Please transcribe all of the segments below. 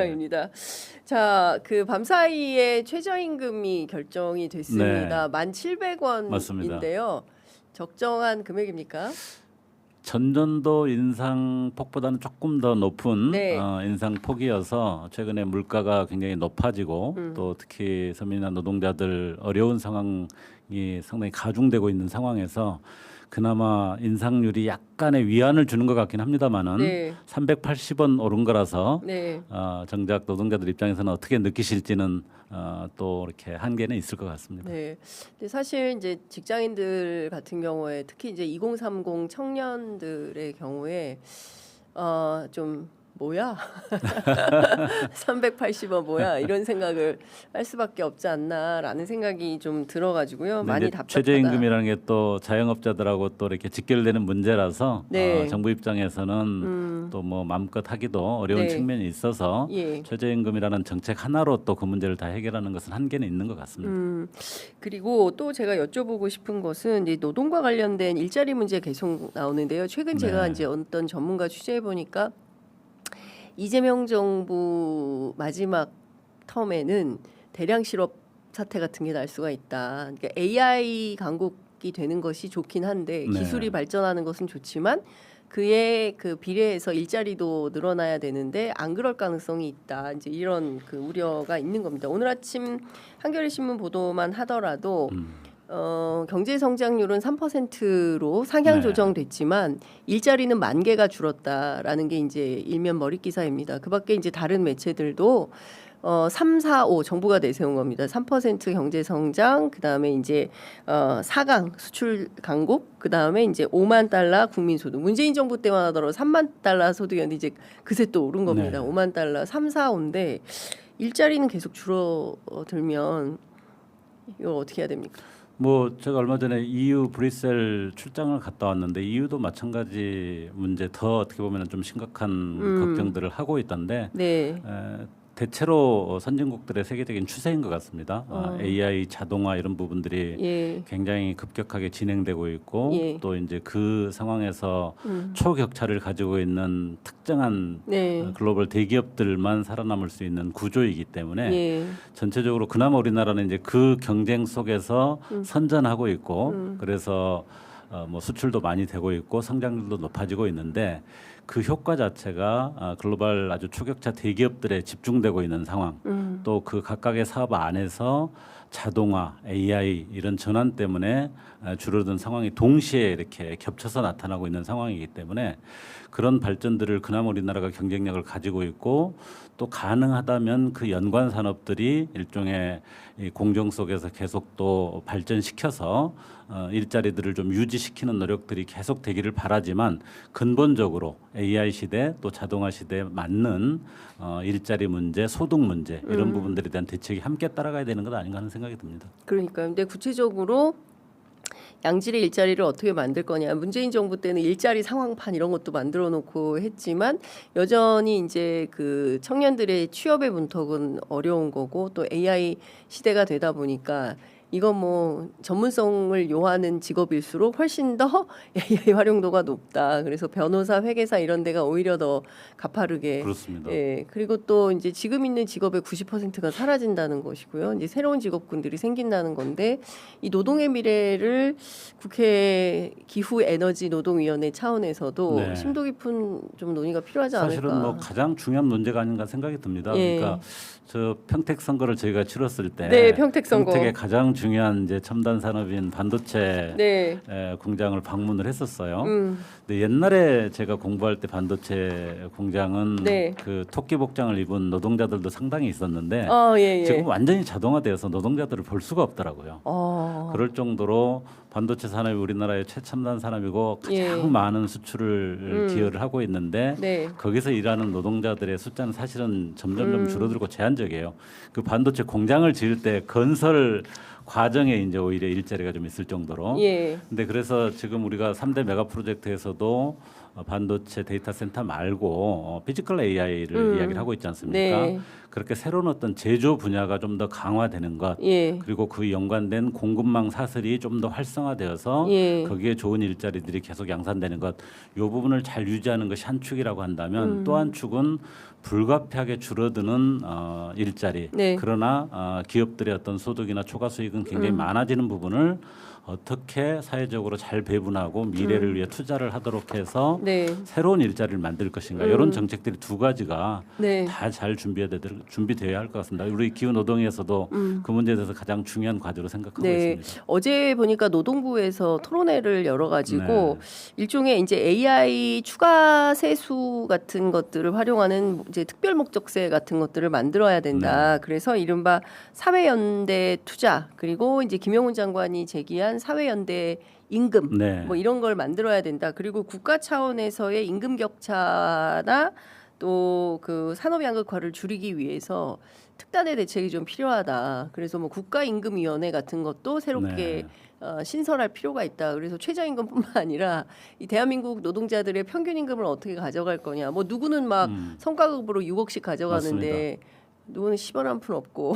입니다. 자, 그 밤사이에 최저임금이 결정이 됐습니다. 네, 맞습니다. 1,700원인데요. 적정한 금액입니까? 전년도 인상폭보다는 조금 더 높은 네. 인상폭이어서 최근에 물가가 굉장히 높아지고 또 특히 서민이나 노동자들 어려운 상황이 상당히 가중되고 있는 상황에서 그나마 인상률이 약간의 위안을 주는 것 같긴 합니다만은 네. 380원 오른 거라서 네. 정작 노동자들 입장에서는 어떻게 느끼실지는 또 이렇게 한계는 있을 것 같습니다. 네. 근데 사실 이제 직장인들 같은 경우에 특히 이제 2030 청년들의 경우에 좀 뭐야? 380원 뭐야? 이런 생각을 할 수밖에 없지 않나라는 생각이 좀 들어가지고요. 근데 많이 이제 답답하다. 최저임금이라는 게 또 자영업자들하고 또 이렇게 직결되는 문제라서 네. 정부 입장에서는 또 뭐 마음껏 하기도 어려운 네. 측면이 있어서 예. 최저임금이라는 정책 하나로 또 그 문제를 다 해결하는 것은 한계는 있는 것 같습니다. 그리고 또 제가 여쭤보고 싶은 것은 이제 노동과 관련된 일자리 문제 계속 나오는데요. 최근 제가 네. 이제 어떤 전문가 취재해 보니까 이재명 정부 마지막 텀에는 대량 실업 사태 같은 게 날 수가 있다. 그러니까 AI 강국이 되는 것이 좋긴 한데 네. 기술이 발전하는 것은 좋지만 그에 그 비례해서 일자리도 늘어나야 되는데 안 그럴 가능성이 있다. 이제 이런 그 우려가 있는 겁니다. 오늘 아침 한겨레 신문 보도만 하더라도 경제 성장률은 3%로 상향 네. 조정됐지만 일자리는 10,000개가 줄었다라는 게 이제 일면 머릿 기사입니다. 그밖에 이제 다른 매체들도 3, 4, 5 정부가 내세운 겁니다. 3% 경제 성장, 그다음에 이제 4강 수출 강국, 그다음에 이제 5만 달러 국민 소득. 문재인 정부 때만 하더라도 3만 달러 소득이었는데 이제 그새 또 오른 겁니다. 네. 5만 달러, 3, 4, 5인데 일자리는 계속 줄어들면 이거 어떻게 해야 됩니까? 뭐 제가 얼마 전에 EU 브뤼셀 출장을 갔다 왔는데 EU도 마찬가지 문제 더 어떻게 보면 좀 심각한 걱정들을 하고 있던데 네. 대체로 선진국들의 세계적인 추세인 것 같습니다. AI 자동화 이런 부분들이 예. 굉장히 급격하게 진행되고 있고 예. 또 이제 그 상황에서 초격차를 가지고 있는 특정한 네. 글로벌 대기업들만 살아남을 수 있는 구조이기 때문에 예. 전체적으로 그나마 우리나라는 이제 그 경쟁 속에서 선전하고 있고 그래서 뭐 수출도 많이 되고 있고 성장률도 높아지고 있는데 그 효과 자체가 글로벌 아주 초격차 대기업들에 집중되고 있는 상황 또 그 각각의 사업 안에서 자동화, AI 이런 전환 때문에 줄어든 상황이 동시에 이렇게 겹쳐서 나타나고 있는 상황이기 때문에 그런 발전들을 그나마 우리나라가 경쟁력을 가지고 있고 또 가능하다면 그 연관 산업들이 일종의 이 공정 속에서 계속 또 발전시켜서 일자리들을 좀 유지시키는 노력들이 계속 되기를 바라지만 근본적으로 AI 시대 또 자동화 시대에 맞는 일자리 문제, 소득 문제 이런 부분들에 대한 대책이 함께 따라가야 되는 것 아닌가 하는 생각이 듭니다. 그러니까요. 근데 구체적으로 양질의 일자리를 어떻게 만들 거냐. 문재인 정부 때는 일자리 상황판 이런 것도 만들어 놓고 했지만 여전히 이제 그 청년들의 취업의 문턱은 어려운 거고 또 AI 시대가 되다 보니까 이건 뭐 전문성을 요하는 직업일수록 훨씬 더 AI 활용도가 높다. 그래서 변호사, 회계사 이런 데가 오히려 더 가파르게. 그렇습니다. 예. 그리고 또 이제 지금 있는 직업의 90%가 사라진다는 것이고요. 이제 새로운 직업군들이 생긴다는 건데 이 노동의 미래를 국회 기후에너지노동위원회 차원에서도 네. 심도 깊은 좀 논의가 필요하지 않을까. 사실은 뭐 가장 중요한 문제가 아닌가 생각이 듭니다. 예. 그러니까 저 평택 선거를 저희가 치렀을 때 네, 평택 선거. 평택의 가장 중요한 이제 첨단 산업인 반도체 네. 공장을 방문을 했었어요. 근데 옛날에 제가 공부할 때 반도체 공장은 네. 그 토끼 복장을 입은 노동자들도 상당히 있었는데 예, 예. 지금 완전히 자동화되어서 노동자들을 볼 수가 없더라고요. 그럴 정도로 반도체 산업이 우리나라의 최첨단 산업이고 가장 예. 많은 수출을 기여를 하고 있는데 네. 거기서 일하는 노동자들의 숫자는 사실은 점점점 줄어들고 제한적이에요. 그 반도체 공장을 지을 때 건설 과정에 이제 오히려 일자리가 좀 있을 정도로. 예. 근데 그래서 지금 우리가 3대 메가 프로젝트에서도 반도체 데이터 센터 말고 피지컬 AI를 이야기를 하고 있지 않습니까? 네. 그렇게 새로운 어떤 제조 분야가 좀 더 강화되는 것, 예. 그리고 그 연관된 공급망 사슬이 좀 더 활성화되어서 예. 거기에 좋은 일자리들이 계속 양산되는 것, 이 부분을 잘 유지하는 것이 한 축이라고 한다면 또 한 축은 불가피하게 줄어드는 일자리. 네. 그러나 기업들의 어떤 소득이나 초과 수익은 굉장히 많아지는 부분을 어떻게 사회적으로 잘 배분하고 미래를 위해 투자를 하도록 해서 네. 새로운 일자리를 만들 것인가 이런 정책들이 두 가지가 네. 다 잘 준비되어야 할 것 같습니다. 우리 기후 노동에서도 그 문제에 대해서 가장 중요한 과제로 생각하고 네. 있습니다. 어제 보니까 노동부에서 토론회를 열어가지고 일종의 이제 AI 추가 세수 같은 것들을 활용하는 이제 특별 목적세 같은 것들을 만들어야 된다. 그래서 이른바 사회연대 투자 그리고 이제 김영훈 장관이 제기한 사회연대 임금 네. 뭐 이런 걸 만들어야 된다. 그리고 국가 차원에서의 임금 격차나 또 그 산업 양극화를 줄이기 위해서 특단의 대책이 좀 필요하다. 그래서 뭐 국가임금위원회 같은 것도 새롭게 신설할 필요가 있다. 그래서 최저임금뿐만 아니라 이 대한민국 노동자들의 평균 임금을 어떻게 가져갈 거냐. 뭐 누구는 막 성과급으로 6억씩 가져가는데 누구는 10원 한 푼 없고.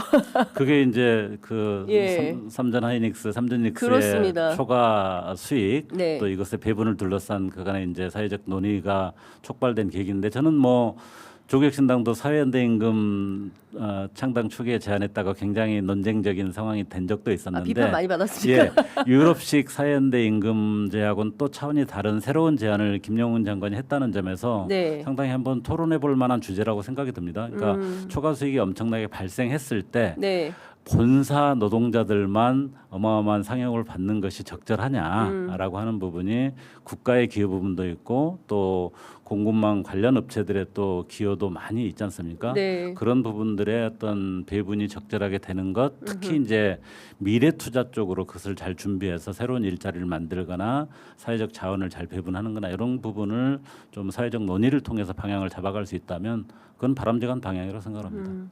그게 이제 그 예. 삼전 하이닉스, 삼전닉스의 그렇습니다. 초과 수익 네. 또 이것의 배분을 둘러싼 그간의 이제 사회적 논의가 촉발된 계기인데 저는 뭐 조국혁신당도 사회연대 임금 창당 초기에 제안했다가 굉장히 논쟁적인 상황이 된 적도 있었는데 비판 많이 받았습니까? 예, 유럽식 사회연대 임금제하고는 또 차원이 다른 새로운 제안을 김영훈 장관이 했다는 점에서 네. 상당히 한번 토론해 볼 만한 주제라고 생각이 듭니다. 그러니까 초과 수익이 엄청나게 발생했을 때 네. 본사 노동자들만 어마어마한 상여금을 받는 것이 적절하냐라고 하는 부분이 국가의 기여 부분도 있고 또 공급망 관련 업체들의 또 기여도 많이 있지 않습니까? 네. 그런 부분들의 어떤 배분이 적절하게 되는 것, 특히 이제 미래 투자 쪽으로 그것을 잘 준비해서 새로운 일자리를 만들거나 사회적 자원을 잘 배분하는거나 이런 부분을 좀 사회적 논의를 통해서 방향을 잡아갈 수 있다면 그건 바람직한 방향이라고 생각합니다.